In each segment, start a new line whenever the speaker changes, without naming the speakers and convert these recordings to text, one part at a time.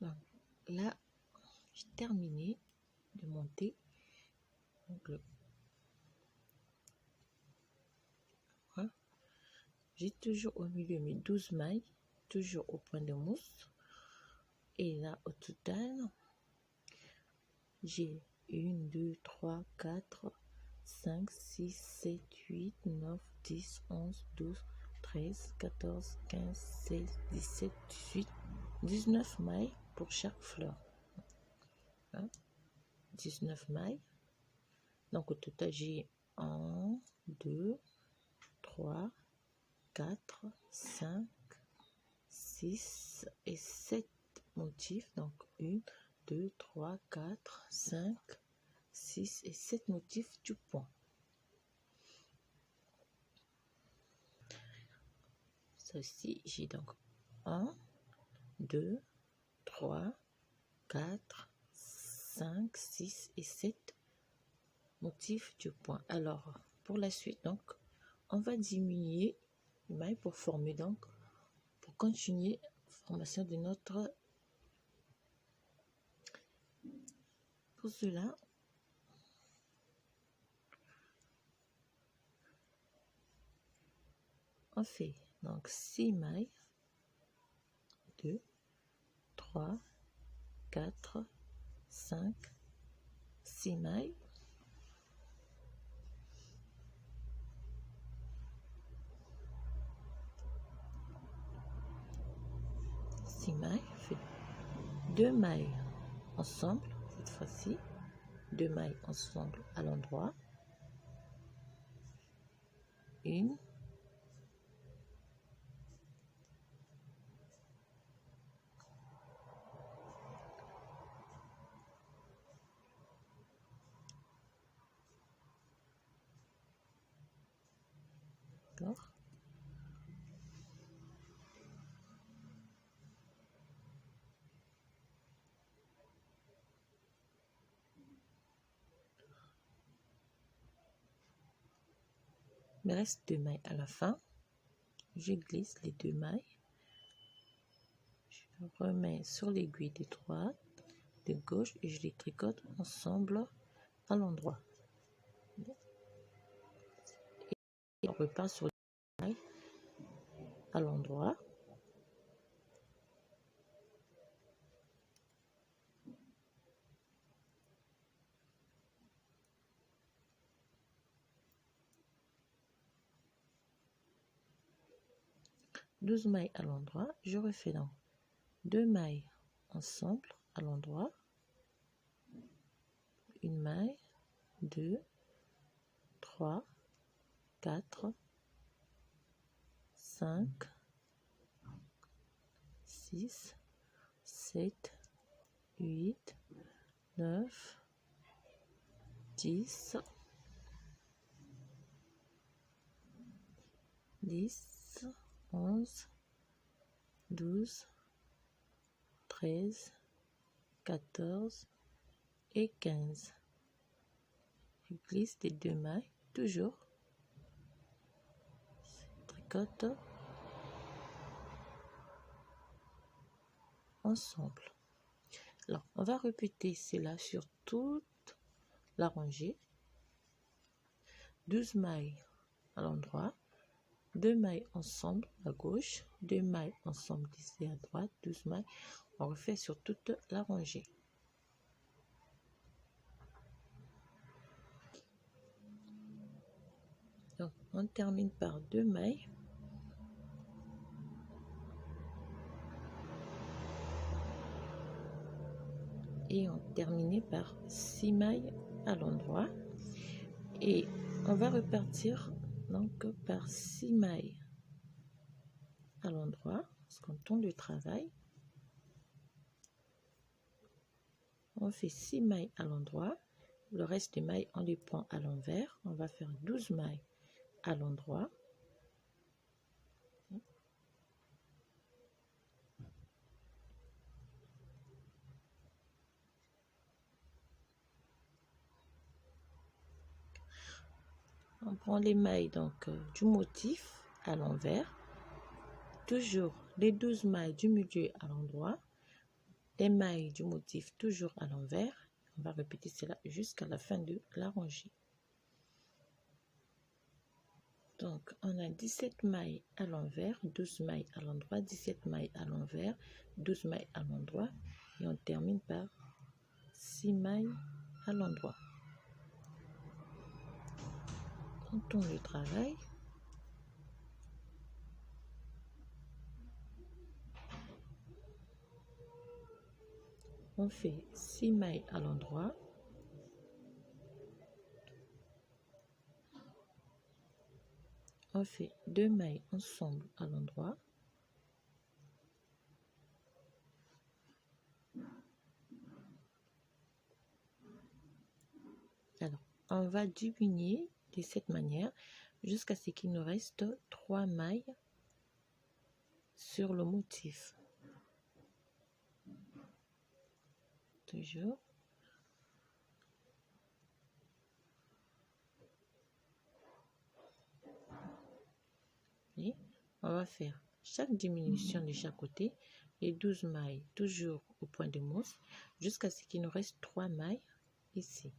Donc, là, j'ai terminé de monter. Donc, voilà. J'ai toujours au milieu mes 12 mailles, toujours au point de mousse. Et là, au total, j'ai 1, 2, 3, 4, 5, 6, 7, 8, 9, 10, 11, 12, 13, 14, 15, 16, 17, 18, 19 mailles pour chaque fleur. Hein? 19 mailles. Donc, au total, j'ai 1, 2, 3, 4, 5, 6 et 7 motifs. Donc, 1, 2, 3, 4, 5, 6 et 7 motifs du point. Ça aussi, j'ai donc 1, 2, 3, 4, 5, 6 et 7 motifs du point. Alors, pour la suite, donc, on va diminuer les mailles pour former, donc, pour continuer la formation de notre... Pour cela, on fait donc 6 mailles, 2, 3, 4, 5, 6 mailles. Mailles, fait 2 mailles ensemble cette fois-ci, 2 mailles ensemble à l'endroit, 1, 2, il me reste 2 mailles à la fin. Je glisse les 2 mailles, je remets sur l'aiguille de droite, de gauche et je les tricote ensemble à l'endroit. Et on repart sur les mailles à l'endroit. Douze mailles à l'endroit, je refais donc 2 mailles ensemble à l'endroit, une maille, 2, 3, 4, 5, 6, 7, 8, 9, 10, 10, 11, 12, 13, 14 et 15. Je glisse les 2 mailles, toujours. Tricote ensemble. Alors, on va répéter cela sur toute la rangée. 12 mailles à l'endroit, 2 mailles ensemble à gauche, 2 mailles ensemble ici à droite, 12 mailles. On refait sur toute la rangée. Donc, on termine par 2 mailles. Et on termine par 6 mailles à l'endroit. Et on va repartir donc par 6 mailles à l'endroit. Parce qu'on tourne le travail. On fait 6 mailles à l'endroit. Le reste des mailles, on les prend à l'envers. On va faire 12 mailles à l'endroit. On prend les mailles donc du motif à l'envers. Toujours les 12 mailles du milieu à l'endroit. les mailles du motif toujours à l'envers. On va répéter cela jusqu'à la fin de la rangée. Donc, on a 17 mailles à l'envers, 12 mailles à l'endroit, 17 mailles à l'envers, 12 mailles à l'endroit. Et on termine par 6 mailles à l'endroit. On tourne le travail. On fait 6 mailles à l'endroit. On fait 2 mailles ensemble à l'endroit. Alors, on va diminuer de cette manière jusqu'à ce qu'il nous reste 3 mailles sur le motif. Toujours. Et on va faire chaque diminution de chaque côté et 12 mailles toujours au point de mousse jusqu'à ce qu'il nous reste 3 mailles ici.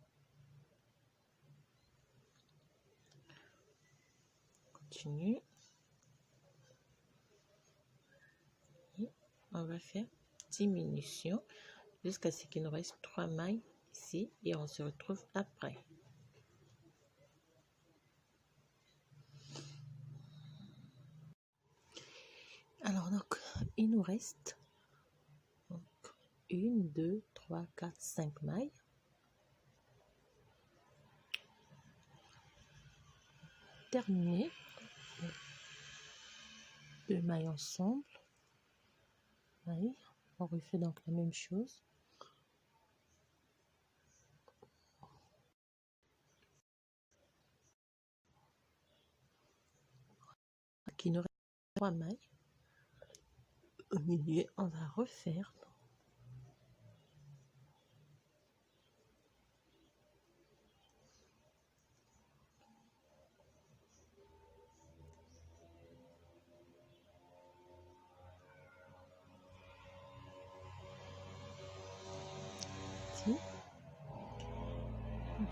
Continue. Et on va faire diminution jusqu'à ce qu'il nous reste 3 mailles ici et on se retrouve après. Alors donc il nous reste 1, 2, 3, 4, 5 mailles. Terminé. 2 mailles ensemble. Oui, on refait donc la même chose. Il nous reste 3 mailles. Au milieu, on va refaire. Ici.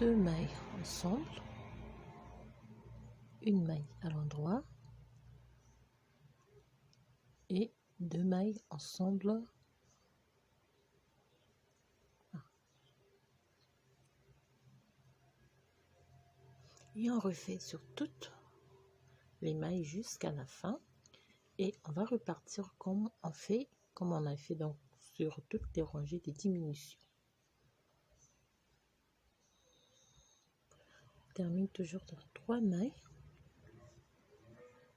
2 mailles ensemble. Une maille à l'endroit. Et 2 mailles ensemble. Et on refait sur toutes les mailles jusqu'à la fin. Et on va repartir comme on a fait donc sur toutes les rangées de diminution. On termine toujours dans 3 mailles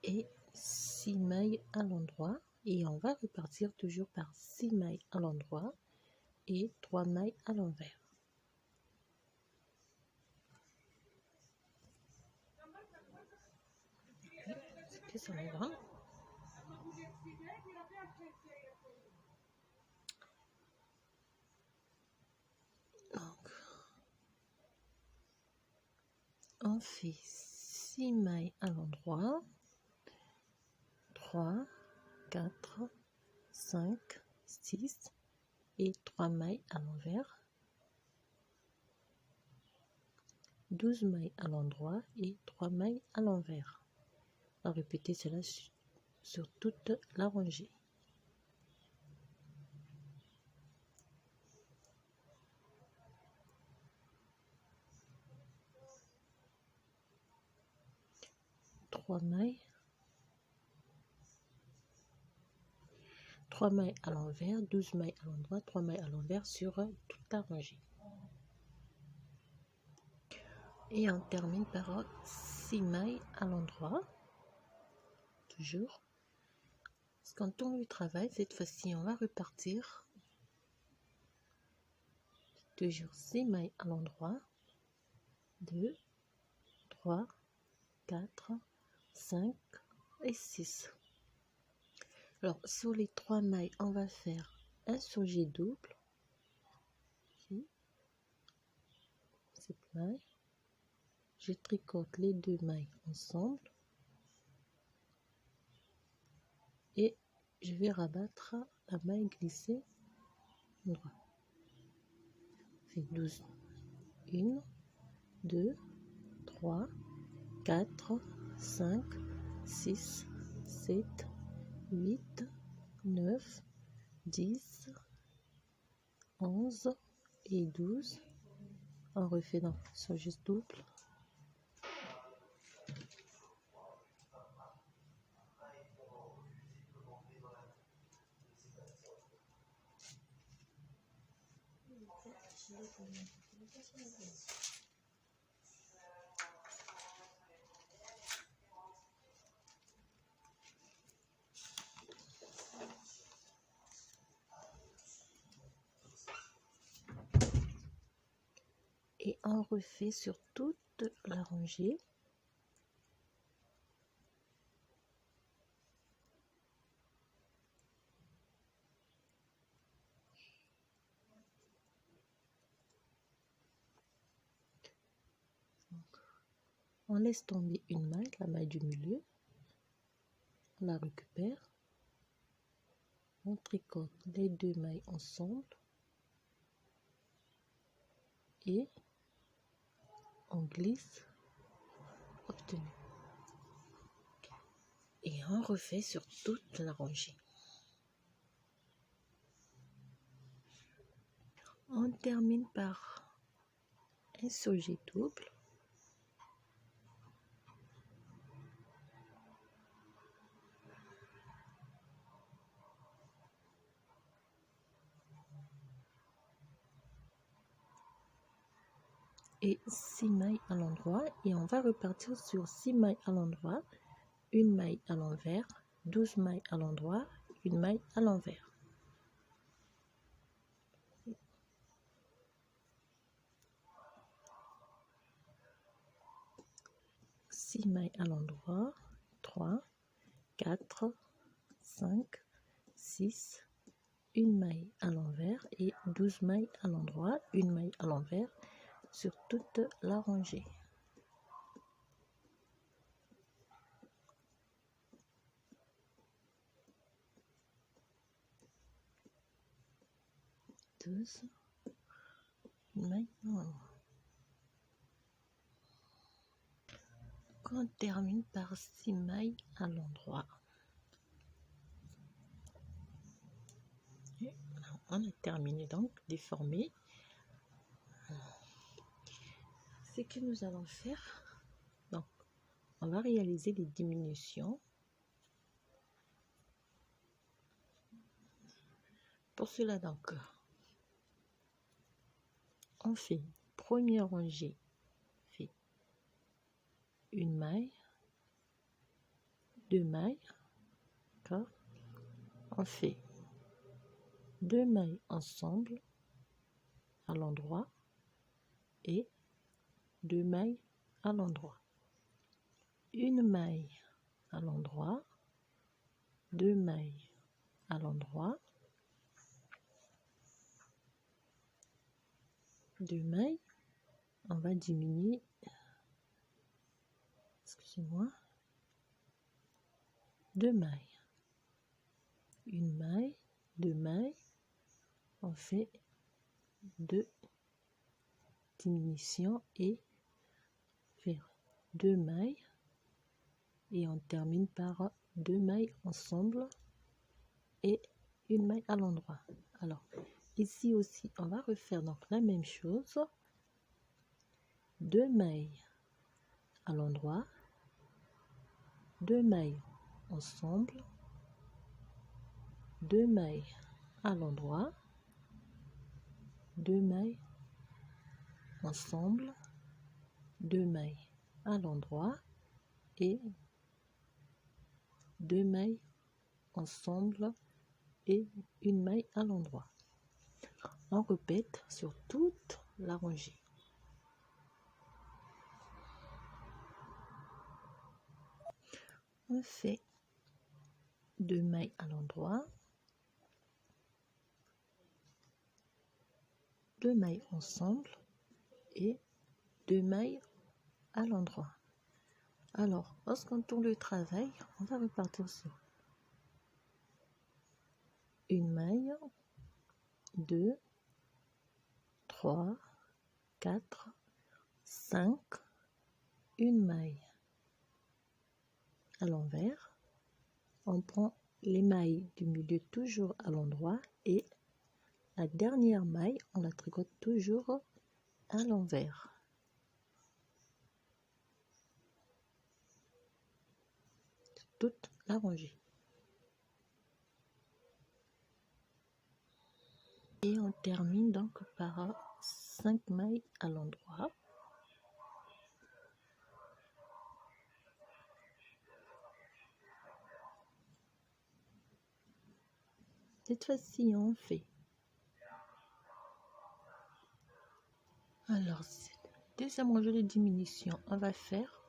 et 6 mailles à l'endroit. Et on va repartir toujours par 6 mailles à l'endroit et 3 mailles à l'envers. Est-ce que ça va? Donc, on fait 6 mailles à l'endroit, 3, 4, 5, 6 et 3 mailles à l'envers, 12 mailles à l'endroit et 3 mailles à l'envers. On va répéter cela sur toute la rangée. Trois mailles à l'envers, 12 mailles à l'endroit, 3 mailles à l'envers sur toute la rangée. Et on termine par 6 mailles à l'endroit. Toujours. Quand on le travaille, cette fois-ci, on va repartir. Toujours 6 mailles à l'endroit. 2, 3, 4, 5 et 6. Alors, sur les 3 mailles, on va faire un sauget double. Ici. Cette maille. Je tricote les 2 mailles ensemble. Et je vais rabattre la maille glissée endroit. On fait 12. 1, 2, 3, 4, 5, 6, 7, 8, 9, 10, 11 et 12. On refait dans sur juste double. Et on refait sur toute la rangée. On laisse tomber une maille, la maille du milieu. On la récupère. On tricote les deux mailles ensemble. Et on glisse. Obtenu. Et on refait sur toute la rangée. On termine par un sauget double. Et 6 mailles à l'endroit, et on va repartir sur 6 mailles à l'endroit, une maille à l'envers, 12 mailles à l'endroit, une maille à l'envers. Six mailles à l'endroit, 3, 4, 5, 6, une maille à l'envers et 12 mailles à l'endroit, une maille à l'envers sur toute la rangée. Une maille à l'endroit. On termine par 6 mailles à l'endroit. On a terminé donc de former. Ce que nous allons faire, donc on va réaliser les diminutions. Pour cela donc, on fait première rangée, fait une maille, deux mailles, d'accord. On fait deux mailles ensemble à l'endroit et deux mailles à l'endroit, une maille à l'endroit, deux mailles à l'endroit, deux mailles. On va diminuer, excusez-moi, deux mailles, une maille, deux mailles. On fait deux diminutions et faire deux mailles et on termine par deux mailles ensemble et une maille à l'endroit. Alors ici aussi on va refaire donc la même chose, deux mailles à l'endroit, deux mailles ensemble, deux mailles à l'endroit, deux mailles ensemble, deux mailles à l'endroit et deux mailles ensemble et une maille à l'endroit. On répète sur toute la rangée. On fait deux mailles à l'endroit, deux mailles ensemble et deux mailles à l'endroit. Alors, lorsqu'on tourne le travail, on va repartir sur une maille, 2, 3, 4, 5, une maille à l'envers. On prend les mailles du milieu toujours à l'endroit et la dernière maille, on la tricote toujours à l'envers. Toute la rangée. Et on termine donc par 5 mailles à l'endroit. Cette fois-ci, on fait. Alors, deuxième rangée de diminution, on va faire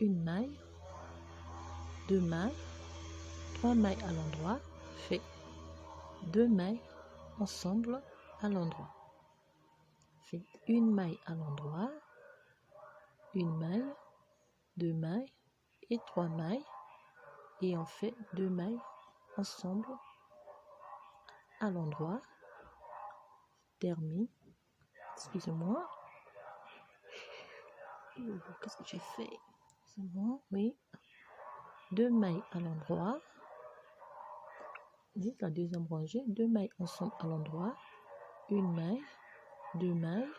une maille, 2 mailles, 3 mailles à l'endroit, fait 2 mailles ensemble à l'endroit. Fait une maille à l'endroit, une maille, 2 mailles et 3 mailles, et on fait 2 mailles ensemble à l'endroit. Termine. Excusez-moi. Qu'est-ce que j'ai fait? C'est bon, oui. 2 mailles à l'endroit. La deuxième rangée, 2 mailles ensemble à l'endroit, une maille, 2 mailles,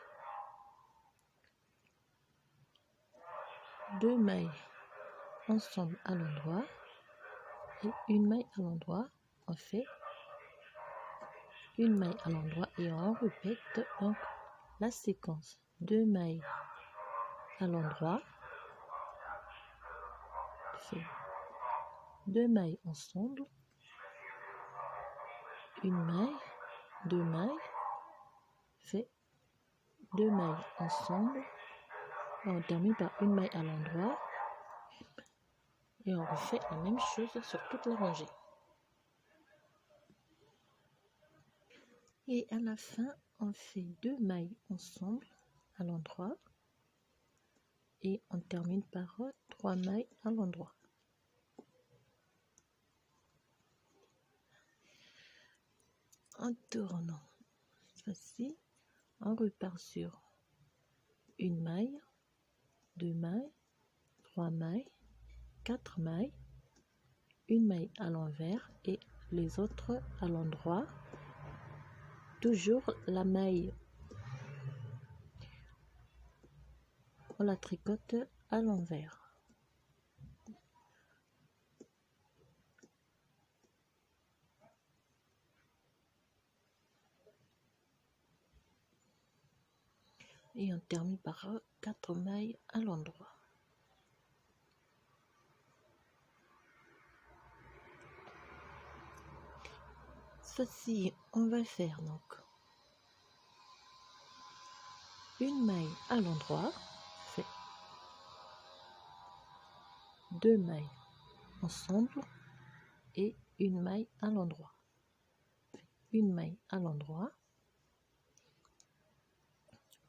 2 mailles ensemble à l'endroit et une maille à l'endroit. On fait une maille à l'endroit et on répète donc la séquence. 2 mailles à l'endroit, fait 2 mailles ensemble, une maille, 2 mailles, fait 2 mailles ensemble, et on termine par une maille à l'endroit et on refait la même chose sur toute la rangée. Et à la fin, on fait 2 mailles ensemble à l'endroit et on termine par 3 mailles à l'endroit. En tournant, cette fois-ci, on repart sur une maille, 2 mailles, 3 mailles, 4 mailles, une maille à l'envers et les autres à l'endroit. Toujours la maille, on la tricote à l'envers. Et on termine par 4 mailles à l'endroit. Ceci, on va faire donc une maille à l'endroit, fait 2 mailles ensemble et une maille à l'endroit. Une maille à l'endroit.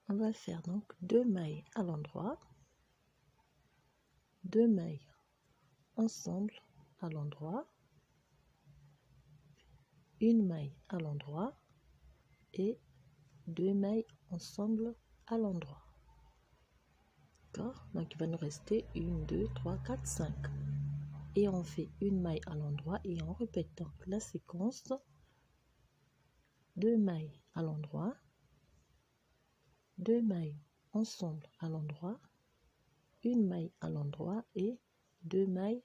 On va faire donc 2 mailles à l'endroit, 2 mailles ensemble à l'endroit, une maille à l'endroit et 2 mailles ensemble à l'endroit. D'accord? Donc il va nous rester 1, 2, 3, 4, 5. Et on fait une maille à l'endroit et on répète donc la séquence. 2 mailles à l'endroit, 2 mailles ensemble à l'endroit, une maille à l'endroit et 2 mailles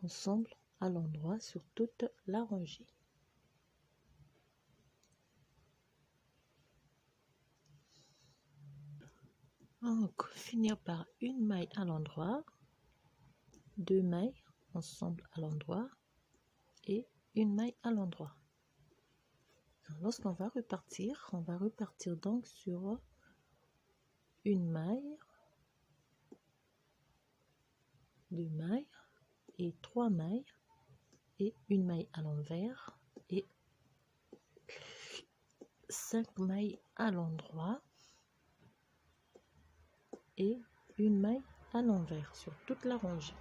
ensemble à l'endroit sur toute la rangée. Donc, finir par une maille à l'endroit, 2 mailles ensemble à l'endroit et une maille à l'endroit. Lorsqu'on va repartir, on va repartir donc sur une maille, 2 mailles et 3 mailles et une maille à l'envers et 5 mailles à l'endroit et une maille à l'envers sur toute la rangée.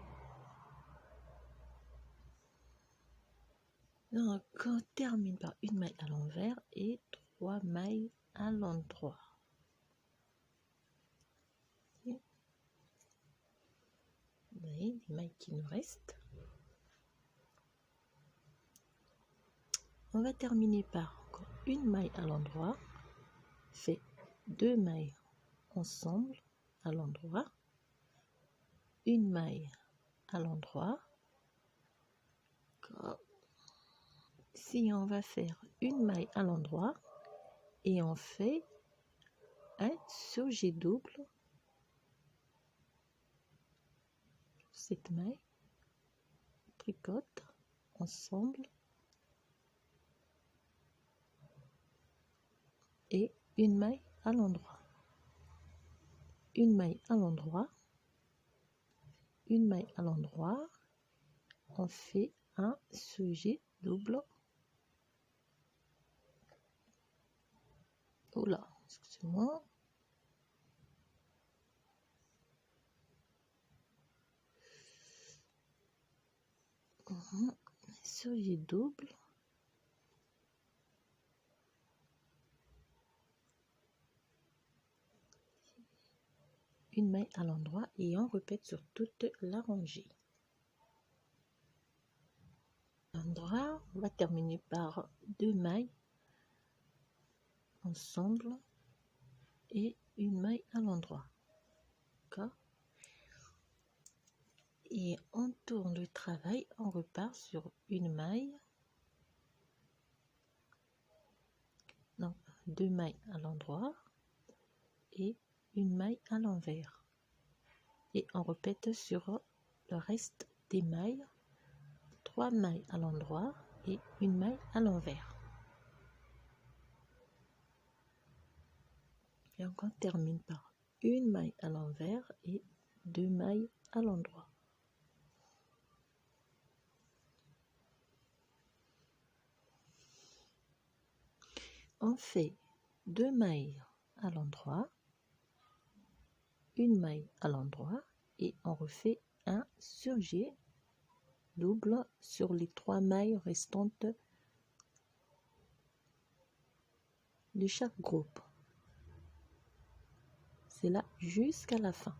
Donc, on termine par une maille à l'envers et 3 mailles à l'endroit. Vous voyez les mailles qui nous restent. On va terminer par encore une maille à l'endroit. Fait 2 mailles ensemble à l'endroit, une maille à l'endroit. Si on va faire une maille à l'endroit et on fait un surjet double, cette maille, tricote ensemble et une maille à l'endroit, une maille à l'endroit, une maille à l'endroit, on fait un surjet double. Oula, excusez-moi. Surjet double. Une maille à l'endroit et on répète sur toute la rangée. L'endroit, on va terminer par 2 mailles ensemble et une maille à l'endroit. D'accord? Et on tourne le travail, on repart sur une maille. Donc 2 mailles à l'endroit et une maille à l'envers. Et on répète sur le reste des mailles, 3 mailles à l'endroit et une maille à l'envers. Et on termine par une maille à l'envers et 2 mailles à l'endroit. On fait 2 mailles à l'endroit, une maille à l'endroit et on refait un surjet double sur les 3 mailles restantes de chaque groupe. C'est là jusqu'à la fin.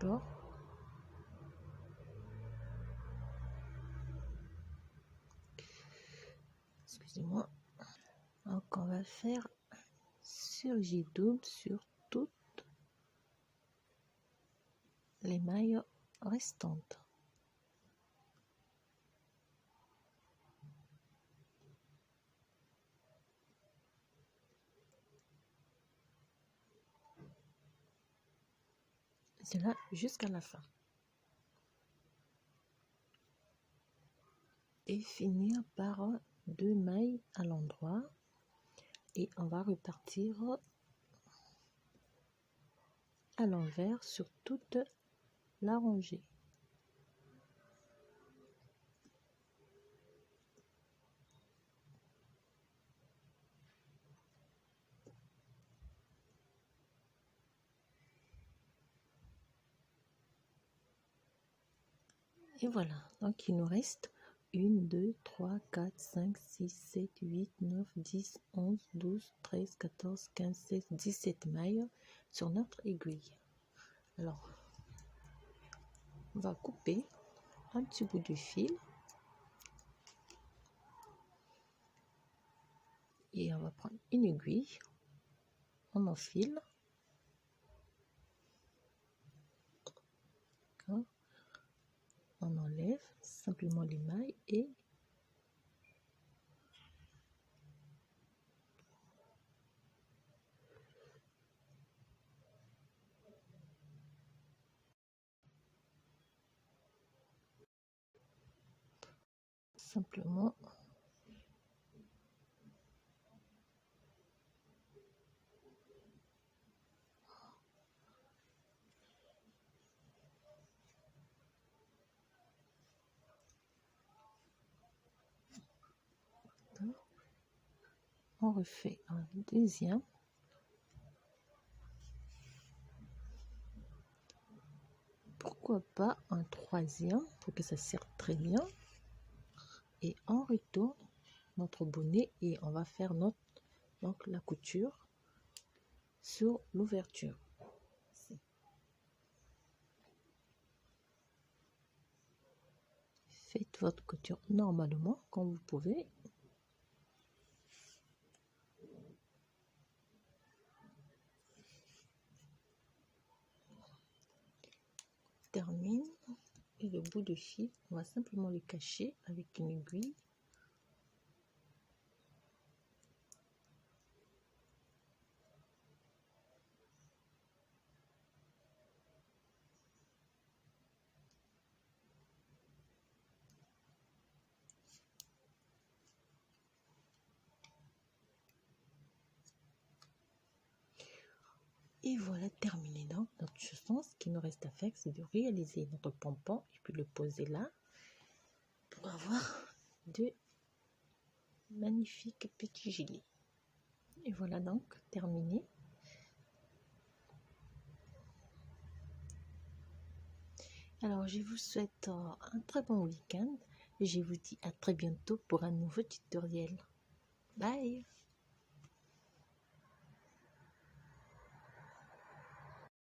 D'accord? Excusez-moi. Donc on va faire surjet double sur toutes les mailles restantes. C'est là jusqu'à la fin. Et finir par 2 mailles à l'endroit et on va repartir à l'envers sur toute la rangée. Et voilà, donc il nous reste 1, 2, 3, 4, 5, 6, 7, 8, 9, 10, 11, 12, 13, 14, 15, 16, 17 mailles sur notre aiguille. Alors, on va couper un petit bout de fil et on va prendre une aiguille, on enfile. On enlève simplement les mailles et simplement on refait un deuxième. Pourquoi pas un troisième pour que ça serre très bien. et on retourne notre bonnet et on va faire donc la couture sur l'ouverture. Faites votre couture normalement comme vous pouvez. Termine et le bout de fil, on va simplement le cacher avec une aiguille. Et voilà terminé donc notre chanson. Ce qui nous reste à faire, c'est de réaliser notre pompon et puis le poser là pour avoir de magnifiques petits gilets. Et voilà donc terminé. Alors je vous souhaite un très bon week-end et je vous dis à très bientôt pour un nouveau tutoriel. Bye!